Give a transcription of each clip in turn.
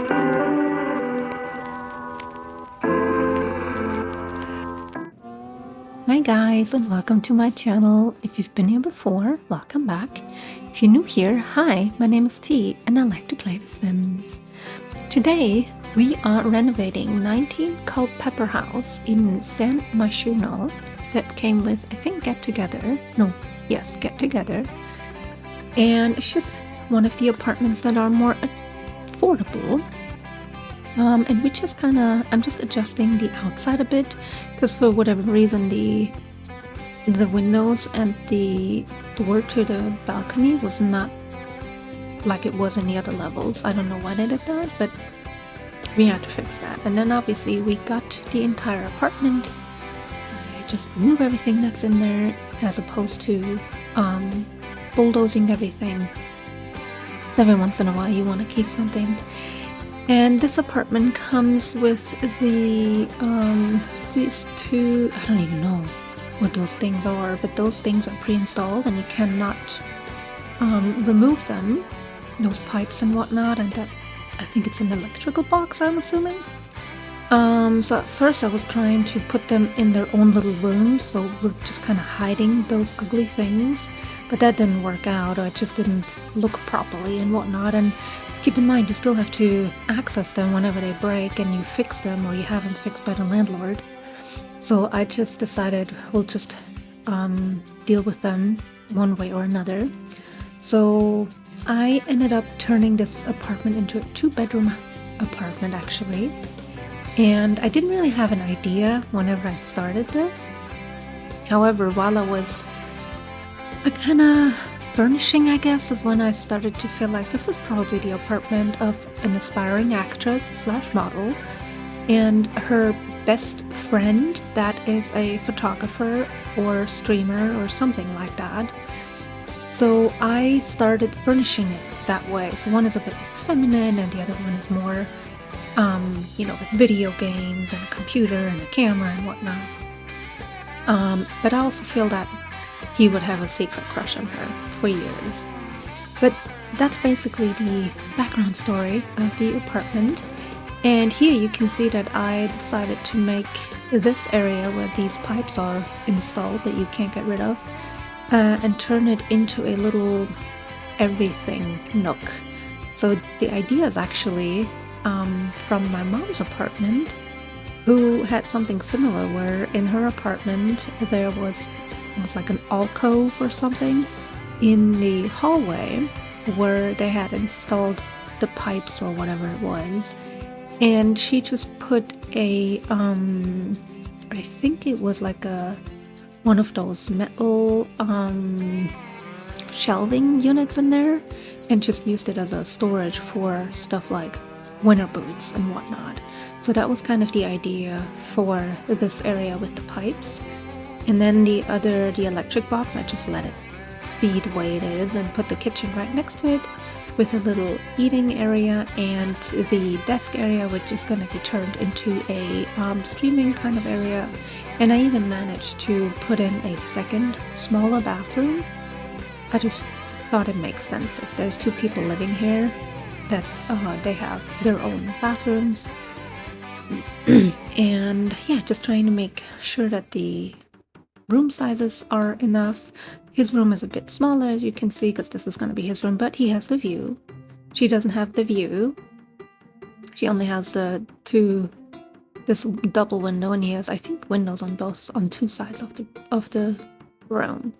Hi guys, and welcome to my channel. If you've been here before, welcome back. If you're new here, hi, my name is T and I like to play The Sims. Today we are renovating 19 Culpepper House in San Myshuno that came with, I think, Get Together. Get Together. And it's just one of the apartments that are more affordable. And we just I'm just adjusting the outside a bit because for whatever reason the windows and the door to the balcony was not like it was in the other levels. I don't know why they did that, but we had to fix that. And then obviously we got the entire apartment. I just remove everything that's in there as opposed to bulldozing everything. Every once in a while you want to keep something. And this apartment comes with the these two, I don't even know what those things are, but those things are pre-installed and you cannot remove them, those pipes and whatnot, and that, I think it's an electrical box, I'm assuming. So at first I was trying to put them in their own little rooms, so we're just kind of hiding those ugly things, but that didn't work out, or it just didn't look properly and whatnot. And keep in mind, you still have to access them whenever they break and you fix them or you have them fixed by the landlord. So I just decided we'll just deal with them one way or another. So I ended up turning this apartment into a 2-bedroom apartment actually. And I didn't really have an idea whenever I started this. However, while I was kind of furnishing, I guess, is when I started to feel like this is probably the apartment of an aspiring actress / model and her best friend that is a photographer or streamer or something like that. So I started furnishing it that way. So one is a bit feminine and the other one is more, with video games and a computer and a camera and whatnot. But I also feel that he would have a secret crush on her for years. But that's basically the background story of the apartment. And here you can see that I decided to make this area where these pipes are installed that you can't get rid of and turn it into a little everything nook. So the idea is actually from my mom's apartment, who had something similar where in her apartment there was almost like an alcove or something in the hallway where they had installed the pipes or whatever it was, and she just put a I think it was like one of those metal shelving units in there and just used it as a storage for stuff like winter boots and whatnot. So that was kind of the idea for this area with the pipes. And then the electric box, I just let it be the way it is and put the kitchen right next to it with a little eating area and the desk area, which is going to be turned into a streaming kind of area. And I even managed to put in a second, smaller bathroom. I just thought it makes sense if there's 2 people living here that they have their own bathrooms. And yeah, just trying to make sure that the room sizes are enough. His room is a bit smaller, as you can see, because this is going to be his room, but he has the view. She doesn't have the view. She only has this double window, and he has, I think, windows on 2 sides of the room.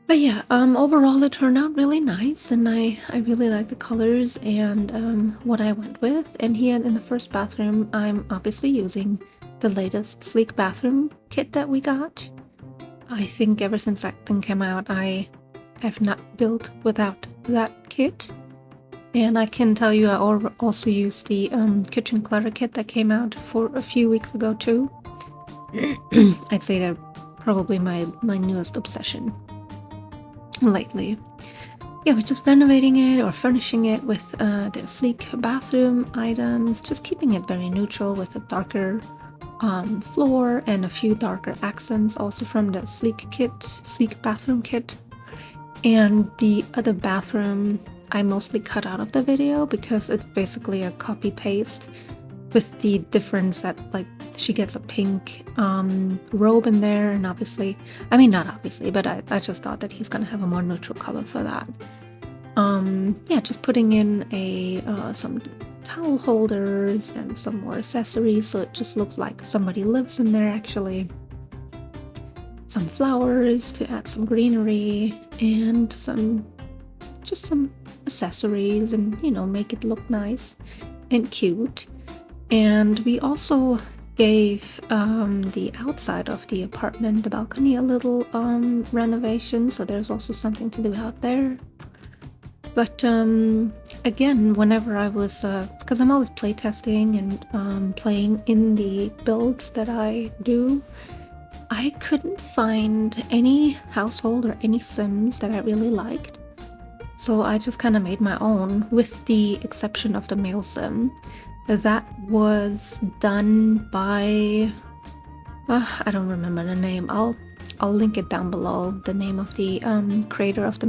But yeah, overall it turned out really nice, and I really like the colors and what I went with. And here in the first bathroom, I'm obviously using the latest sleek bathroom kit that we got. I think ever since that thing came out, I have not built without that kit. And I can tell you I also used the kitchen clutter kit that came out for a few weeks ago too. I'd say they're probably my newest obsession lately. Yeah, we're just renovating it or furnishing it with the sleek bathroom items, just keeping it very neutral with a darker floor and a few darker accents also from the sleek bathroom kit. And the other bathroom, I mostly cut out of the video because it's basically a copy paste with the difference that like she gets a pink robe in there, and obviously, I mean not obviously, but I just thought that he's gonna have a more neutral color for that. Yeah, just putting in some towel holders and some more accessories so it just looks like somebody lives in there actually. Some flowers to add some greenery, and some accessories, and make it look nice and cute. And we also gave the outside of the apartment, the balcony, a little renovation, so there's also something to do out there. But again, whenever I was, because I'm always playtesting and playing in the builds that I do, I couldn't find any household or any Sims that I really liked. So I just kind of made my own, with the exception of the male Sim. That was done by, I don't remember the name. I'll link it down below, the name of the creator of the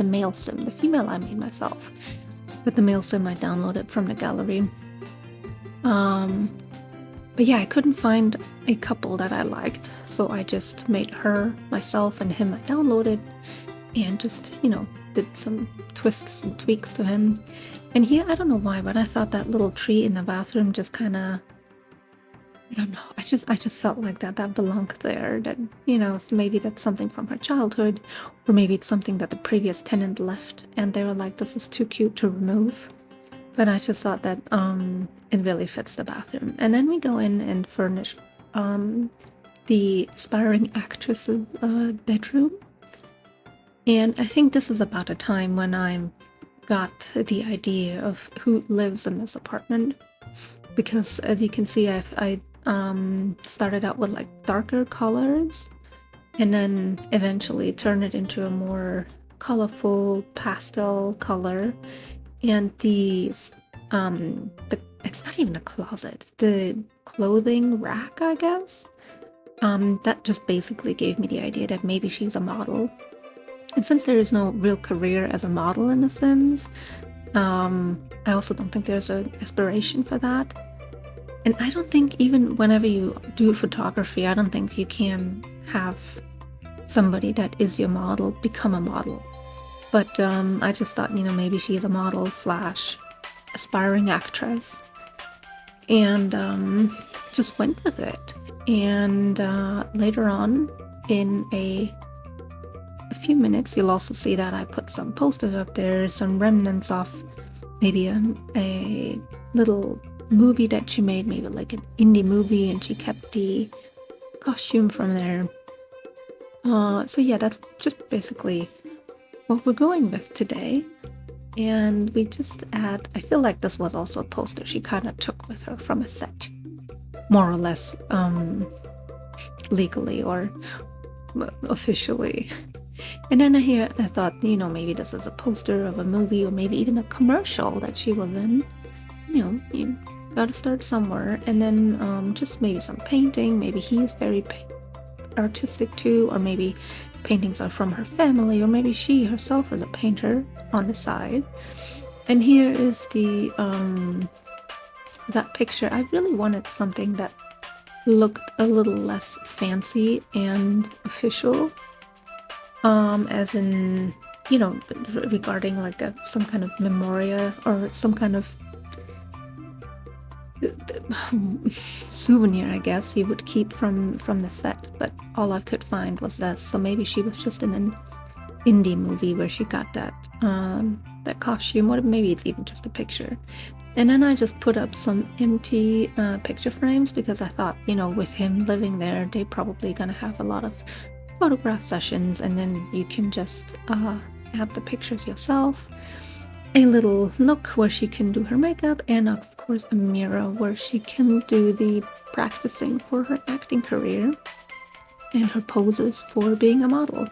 male Sim. The female I made myself, but the male Sim I downloaded from the gallery. But yeah, I couldn't find a couple that I liked, so I just made her, myself, and him I downloaded, and just, did some twists and tweaks to him. And here, I don't know why, but I thought that little tree in the bathroom just kind of, I don't know, I just felt like that belonged there, that, maybe that's something from her childhood, or maybe it's something that the previous tenant left, and they were like, this is too cute to remove. But I just thought that it really fits the bathroom. And then we go in and furnish the aspiring actress's bedroom. And I think this is about a time when I got the idea of who lives in this apartment. Because as you can see, I started out with like darker colors, and then eventually turned it into a more colorful pastel color. And it's not even a closet, the clothing rack, I guess, that just basically gave me the idea that maybe she's a model. And since there is no real career as a model in The Sims, I also don't think there's an aspiration for that. And I don't think even whenever you do photography, I don't think you can have somebody that is your model become a model. But I just thought, maybe she is a model / aspiring actress. And just went with it. And later on, in a few minutes, you'll also see that I put some posters up there, some remnants of maybe a little movie that she made, maybe like an indie movie, and she kept the costume from there. So yeah, that's just basically what we're going with today. And we just add, I feel like this was also a poster she kind of took with her from a set, more or less legally or officially. And then I thought, maybe this is a poster of a movie, or maybe even a commercial that she was in. You gotta start somewhere. And then just maybe some painting. Maybe he is very artistic too, or maybe paintings are from her family, or maybe she herself is a painter on the side. And here is the that picture. I really wanted something that looked a little less fancy and official, as in, regarding like some kind of memoria or some kind of souvenir, I guess, you would keep from the set. But all I could find was this. So maybe she was just in an indie movie where she got that costume, or maybe it's even just a picture. And then I just put up some empty picture frames, because I thought, with him living there, they're probably gonna have a lot of photograph sessions, and then you can just add the pictures yourself. A little nook where she can do her makeup, and of course a mirror where she can do the practicing for her acting career and her poses for being a model.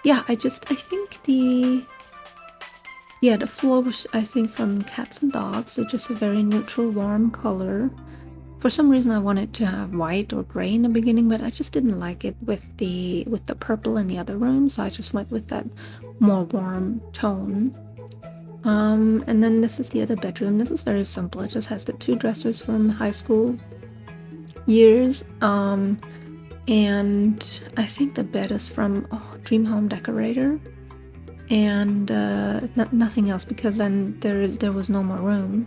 Yeah, I think the floor was, I think, from Cats and Dogs, so just a very neutral, warm color For some reason I wanted to have white or gray in the beginning, but I just didn't like it with the purple in the other room, so I just went with that more warm tone. And then this is the other bedroom. This is very simple. It just has the 2 dressers from high school years. And I think the bed is from Dream Home Decorator. And nothing else, because then there was no more room.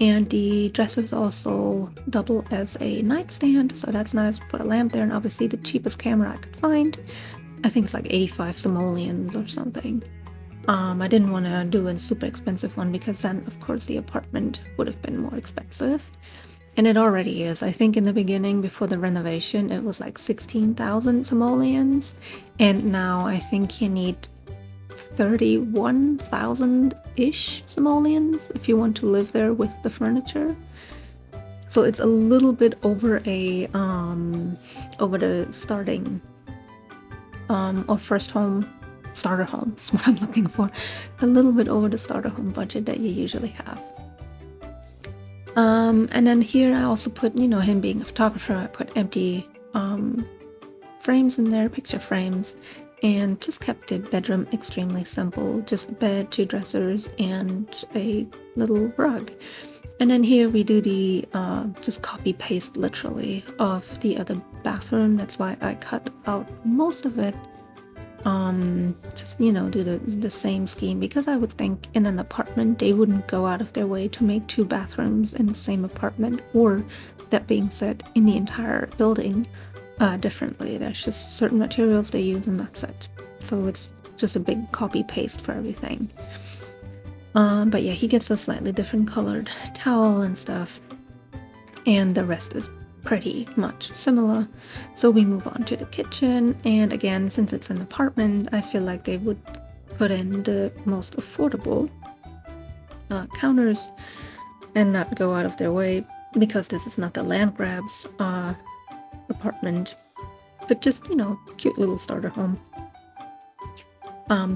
And the dressers also double as a nightstand, so that's nice. Put a lamp there, and obviously the cheapest camera I could find. I think it's like 85 simoleons or something. I didn't want to do a super expensive one, because then of course the apartment would have been more expensive. And it already is. I think in the beginning, before the renovation, it was like 16,000 simoleons. And now I think you need 31,000-ish simoleons if you want to live there with the furniture. So it's a little bit over over the starting or first home, starter home is what I'm looking for. A little bit over the starter home budget that you usually have. And then here I also put, him being a photographer, I put empty frames in there, picture frames, and just kept the bedroom extremely simple. Just a bed, 2 dressers, and a little rug. And then here we do the just copy paste literally of the other bathroom. That's why I cut out most of it. Just do the same scheme, because I would think in an apartment they wouldn't go out of their way to make 2 bathrooms in the same apartment, or that being said, in the entire building differently. There's just certain materials they use, and that's it. So it's just a big copy paste for everything. But yeah, he gets a slightly different colored towel and stuff, and the rest is pretty much similar. So we move on to the kitchen, and again, since it's an apartment, I feel like they would put in the most affordable counters and not go out of their way, because this is not the land grabs apartment, but just cute little starter home.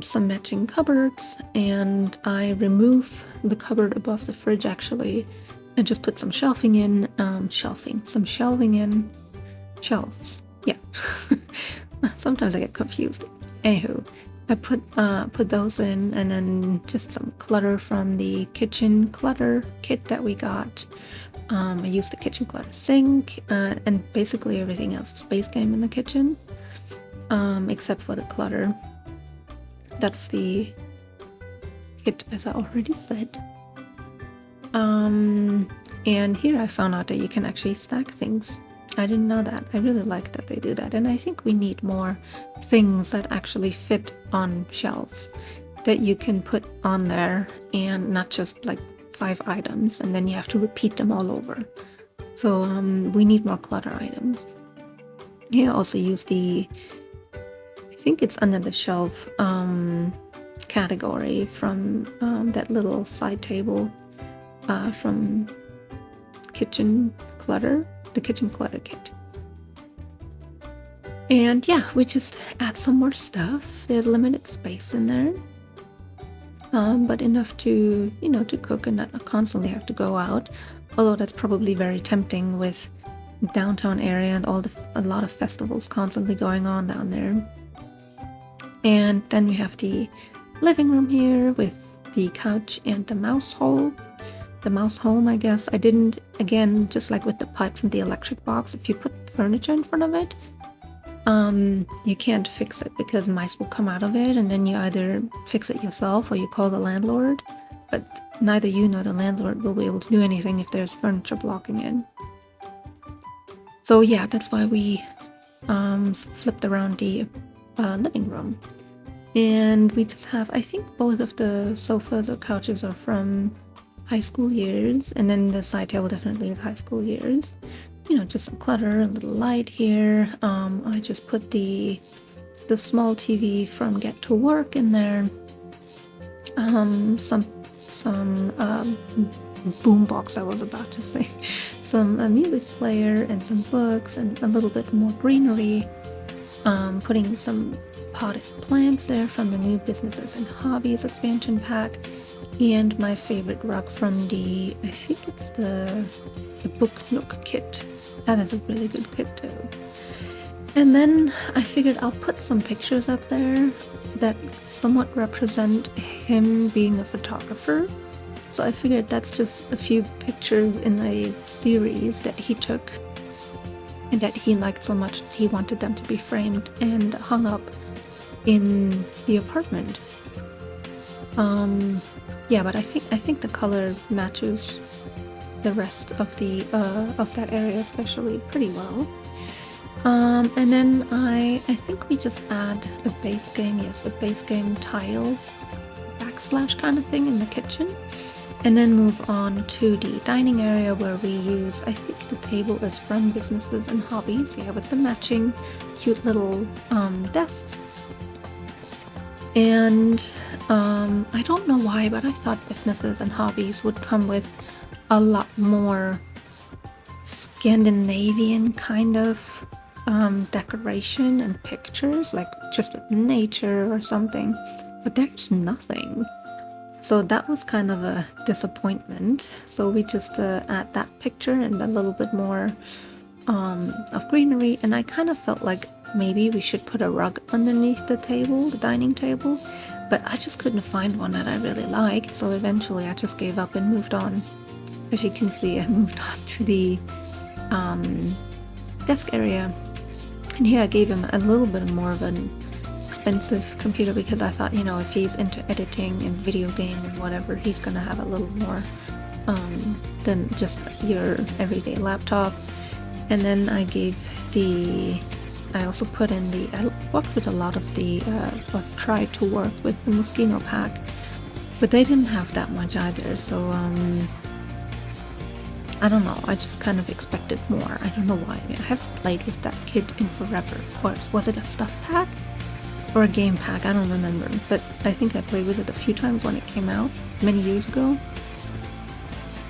Some matching cupboards, and I remove the cupboard above the fridge actually, and just put some shelving in, some shelving in, shelves, yeah. Sometimes I get confused. Anywho, I put those in, and then just some clutter from the kitchen clutter kit that we got. I used the kitchen clutter sink, and basically everything else is base game in the kitchen, except for the clutter. That's the kit, as I already said. And here I found out that you can actually stack things. I didn't know that. I really like that they do that, and I think we need more things that actually fit on shelves that you can put on there, and not just like 5 items and then you have to repeat them all over. So we need more clutter items. Here I also use I think it's under the shelf category from that little side table from kitchen clutter, the kitchen clutter kit. And yeah, we just add some more stuff. There's limited space in there, but enough to to cook and not constantly have to go out, although that's probably very tempting with downtown area and a lot of festivals constantly going on down there. And then we have the living room here with the couch and the mouse hole. The mouse home, I guess. I didn't, again, just like with the pipes and the electric box, if you put furniture in front of it, you can't fix it because mice will come out of it, and then you either fix it yourself or you call the landlord, but neither you nor the landlord will be able to do anything if there's furniture blocking it. So yeah, that's why we flipped around the living room. And we just have, I think both of the sofas or couches are from high school years, and then the side table definitely is high school years. Just some clutter, a little light here. I just put the small TV from Get to Work in there. Some boombox, I was about to say. Some music player and some books and a little bit more greenery. Putting some potted plants there from the new Businesses and Hobbies expansion pack, and my favorite rug from the, I think it's the Book Nook kit. That is a really good kit too. And then I figured I'll put some pictures up there that somewhat represent him being a photographer. So I figured that's just a few pictures in a series that he took and that he liked so much he wanted them to be framed and hung up in the apartment. Yeah, but I think the color matches the rest of the of that area especially pretty well. And then I think we just add a base game, yes, a base game tile backsplash kind of thing in the kitchen. And then move on to the dining area where we use, I think the table is from Businesses and Hobbies, yeah, with the matching cute little desks. And I don't know why, but I thought Businesses and Hobbies would come with a lot more Scandinavian kind of decoration and pictures, like just with nature or something, but there's nothing. So that was kind of a disappointment. So we just add that picture and a little bit more of greenery, and I kind of felt like maybe we should put a rug underneath the table, the dining table, but I just couldn't find one that I really liked, so eventually I just gave up and moved on. As you can see, I moved on to the desk area, and here I gave him a little bit more of an expensive computer because I thought, you know, if he's into editing and video game and whatever, he's gonna have a little more than just your everyday laptop. And then I also put in I worked with a lot of or tried to work with the Moschino pack, but they didn't have that much either, so I don't know, I just kind of expected more. I don't know why. I mean, I haven't played with that kit in forever. Or was it a stuff pack? Or a game pack? I don't remember. But I think I played with it a few times when it came out, many years ago.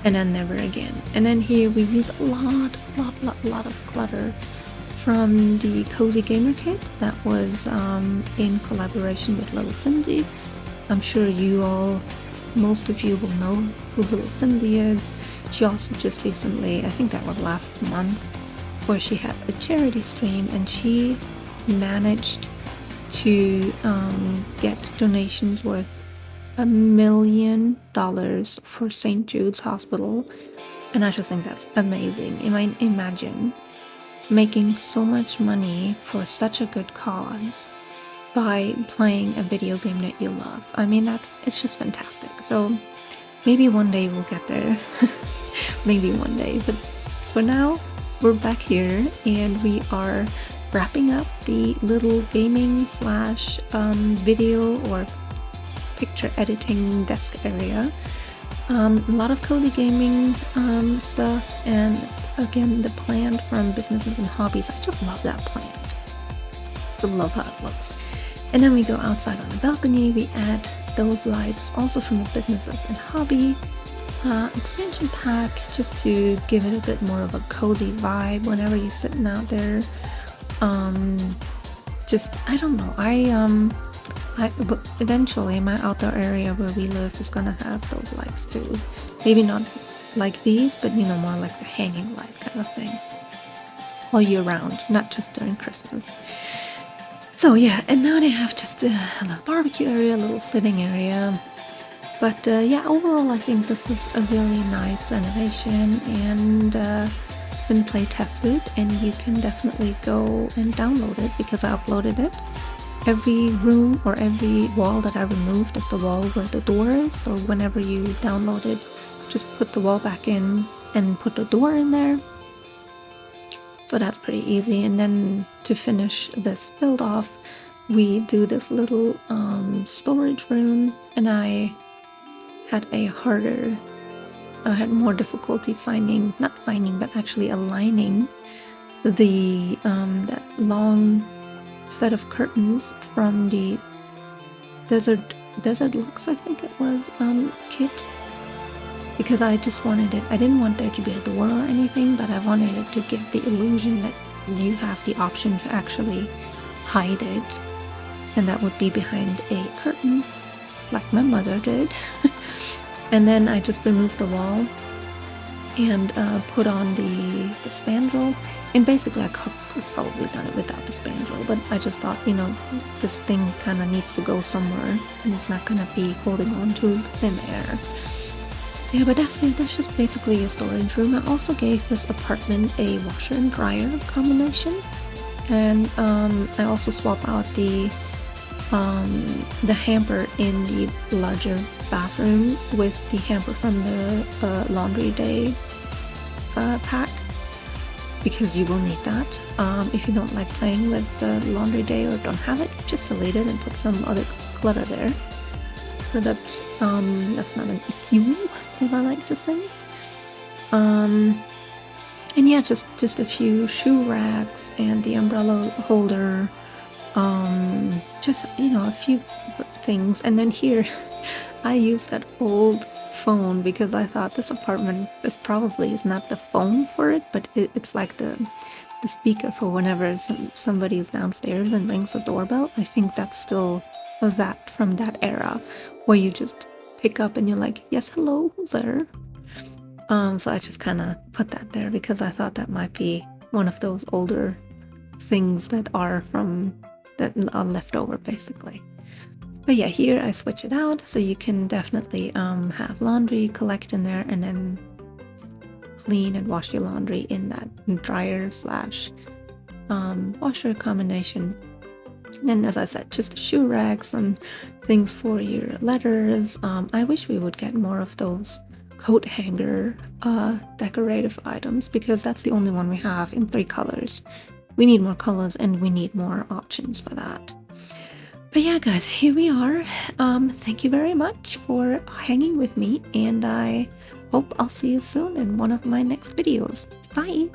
And then never again. And then here we use a lot of clutter from the Cozy Gamer kit that was in collaboration with Little Simsy. I'm sure most of you will know who Little Simsy is. She also just recently, I think that was last month, where she had a charity stream and she managed to get donations worth $1 million for St. Jude's Hospital. And I just think that's amazing. I mean, imagine making so much money for such a good cause by playing a video game that you love. I mean, it's just fantastic. So maybe one day we'll get there. Maybe one day, but for now we're back here and we are wrapping up the little gaming / video or picture editing desk area. A lot of cozy gaming stuff, and again the plant from Businesses and Hobbies. I just love that plant. I love how it looks. And then we go outside on the balcony, we add those lights also from the Businesses and Hobby expansion pack, just to give it a bit more of a cozy vibe whenever you're sitting out there. I don't know, but eventually my outdoor area where we live is gonna have those lights too. Maybe not like these, but you know, more like the hanging light kind of thing all year round, not just during Christmas. So yeah, and now they have just a little barbecue area, a little sitting area. But yeah, overall I think this is a really nice renovation, and it's been play tested, and you can definitely go and download it because I uploaded it. Every room or every wall that I removed is the wall where the door is, so whenever you download it, just put the wall back in and put the door in there. So that's pretty easy. And then to finish this build off, we do this little storage room, and I had more difficulty but actually aligning the that long set of curtains from the desert looks, I think it was, kit, because I just wanted it. I didn't want there to be a door or anything, but I wanted it to give the illusion that you have the option to actually hide it and that would be behind a curtain, like my mother did. And then I just removed the wall and put on the spandrel. And basically I could have probably done it without the spandrel, but I just thought, you know, this thing kind of needs to go somewhere and it's not gonna be holding on to thin air. So yeah, but that's just basically a storage room. I also gave this apartment a washer and dryer combination, and I also swapped out the hamper in the larger bathroom with the hamper from the laundry day pack, because you will need that. If you don't like playing with the laundry day or don't have it, just delete it and put some other clutter there. So that's not an issue, as I like to say. And yeah, just a few shoe racks and the umbrella holder. Just, you know, a few things. And then here I used that old phone because I thought this apartment is not the phone for it, but it's like the speaker for whenever somebody is downstairs and rings a doorbell. I think that still was that from that era where you just pick up and you're like, yes, hello, who's there? So I just kind of put that there because I thought that might be one of those older things that are left over, basically. But yeah, here I switch it out so you can definitely have laundry collect in there and then clean and wash your laundry in that dryer slash washer combination. And then, as I said, just a shoe rack, some things for your letters. I wish we would get more of those coat hanger decorative items, because that's the only one we have in 3 colors. We need more colors and we need more options for that. But yeah, guys, here we are. Thank you very much for hanging with me, and I hope I'll see you soon in one of my next videos. Bye!